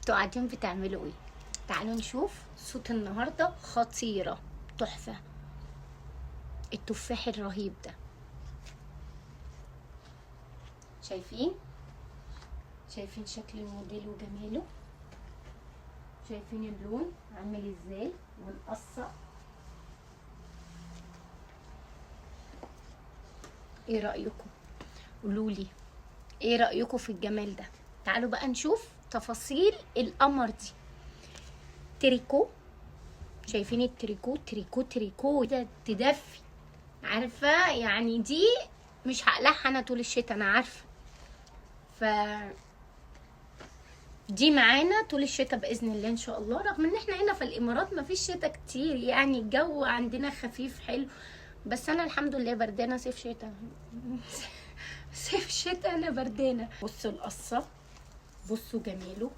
انتوا قاعدين بتعملوا ايه؟ تعالوا نشوف صوت النهارده خطيره تحفه. التفاح الرهيب ده، شايفين شكل الموديل وجماله، شايفين اللون عامل ازاي والقصه. ايه رايكم؟ قولولي ايه رايكم في الجمال ده. تعالوا بقى نشوف تفاصيل القمر دي. تريكو، شايفين التريكو؟ تريكو ده تدفي، عارفه يعني دي مش هقلعها انا طول الشتاء، انا عارفه. ف دي معانا طول الشتاء باذن الله ان شاء الله، رغم ان احنا هنا في الامارات ما فيش شتاء كتير، يعني الجو عندنا خفيف حلو، بس انا الحمد لله بردانه صيف شتاء. صيف شتاء انا بردانه. بصوا القصه، بصوا جماله،